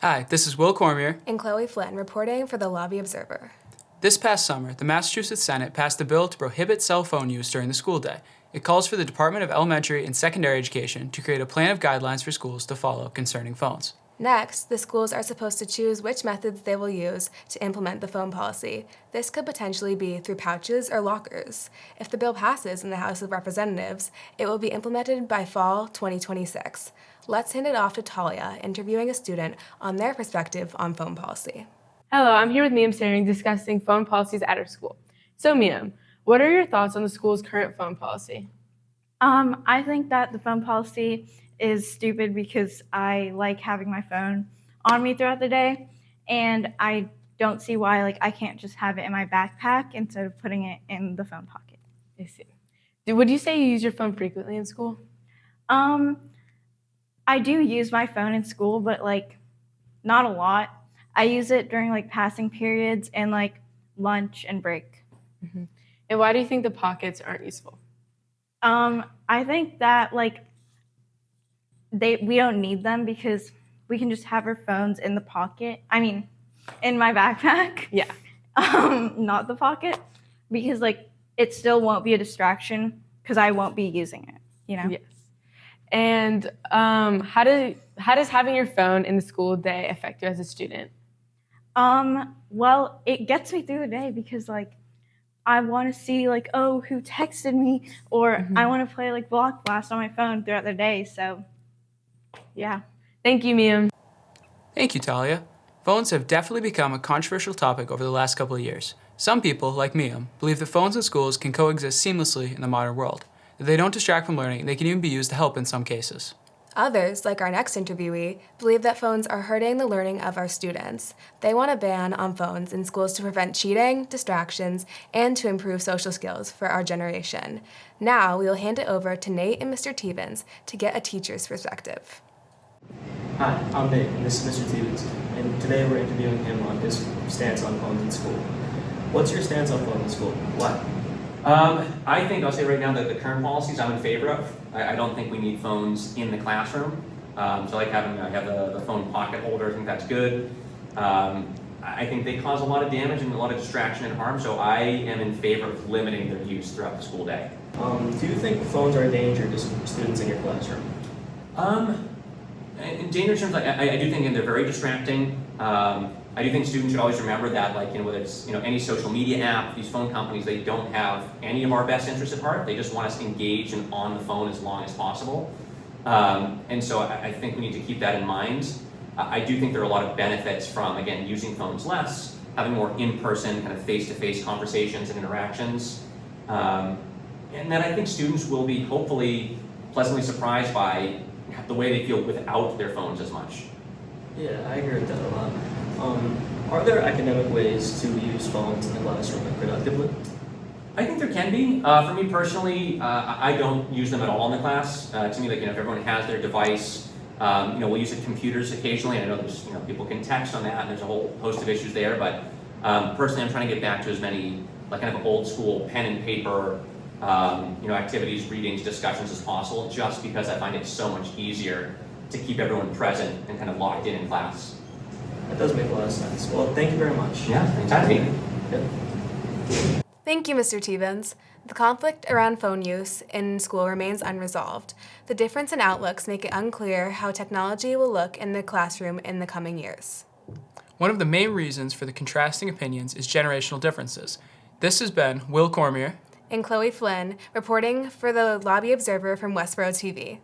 Hi, this is Will Cormier. And Chloe Flynn, reporting for the Lobby Observer. This past summer, the Massachusetts Senate passed a bill to prohibit cell phone use during the school day. It calls for the Department of Elementary and Secondary Education to create a plan of guidelines for schools to follow concerning phones. Next, the schools are supposed to choose which methods they will use to implement the phone policy. This could potentially be through pouches or lockers. If the bill passes in the House of Representatives, it will be implemented by fall 2026. Let's hand it off to Talia, interviewing a student on their perspective on phone policy. Hello, I'm here with Miam Staring discussing phone policies at our school. So Miam, what are your thoughts on the school's current phone policy? I think that the phone policy is stupid because I like having my phone on me throughout the day, and I don't see why I can't just have it in my backpack instead of putting it in the phone pocket. I see. Would you say you use your phone frequently in school? I do use my phone in school, but not a lot. I use it during passing periods and lunch and break. Mm-hmm. And why do you think the pockets aren't useful? I think that we don't need them because we can just have our phones in the pocket. I mean, in my backpack. Yeah. Not the pocket, because it still won't be a distraction because I won't be using it. Yes. And how does having your phone in the school day affect you as a student? Well, it gets me through the day because I want to see who texted me, or I want to play Block Blast on my phone throughout the day. So, yeah. Thank you, Miam. Thank you, Talia. Phones have definitely become a controversial topic over the last couple of years. Some people, like Miam, believe that phones and schools can coexist seamlessly in the modern world. That they don't distract from learning, they can even be used to help in some cases. Others, like our next interviewee, believe that phones are hurting the learning of our students. They want a ban on phones in schools to prevent cheating, distractions, and to improve social skills for our generation. Now, we will hand it over to Nate and Mr. Stevens to get a teacher's perspective. Hi, I'm Nate, and this is Mr. Stevens, and today we're interviewing him on his stance on phones in school. What's your stance on phones in school? Why? I think I'll say right now that the current policies I'm in favor of. I don't think we need phones in the classroom. So I like having the phone pocket holder. I think that's good. I think they cause a lot of damage and a lot of distraction and harm. So I am in favor of limiting their use throughout the school day. Do you think phones are a danger to students in your classroom? In danger terms, I do think they're very distracting. I do think students should always remember that, whether it's any social media app, these phone companies, they don't have any of our best interests at heart. They just want us engaged and on the phone as long as possible. And so I think we need to keep that in mind. I do think there are a lot of benefits from, again, using phones less, having more in-person, kind of face-to-face conversations and interactions. And then I think students will be hopefully pleasantly surprised by the way they feel without their phones as much. Yeah, I agree with that a lot. Are there academic ways to use phones in the classroom productively? I think there can be. For me personally, I don't use them at all in the class. To me, if everyone has their device, we'll use computers occasionally. I know there's, people can text on that, and there's a whole host of issues there. But personally, I'm trying to get back to as many kind of old school pen and paper, activities, readings, discussions as possible, just because I find it so much easier to keep everyone present and kind of locked in class. That does make a lot of sense. Well, thank you very much. Yeah, anytime. Thank you, Mr. Stevens. The conflict around phone use in school remains unresolved. The difference in outlooks make it unclear how technology will look in the classroom in the coming years. One of the main reasons for the contrasting opinions is generational differences. This has been Will Cormier And Chloe Flynn, reporting for the Lobby Observer from Westboro TV.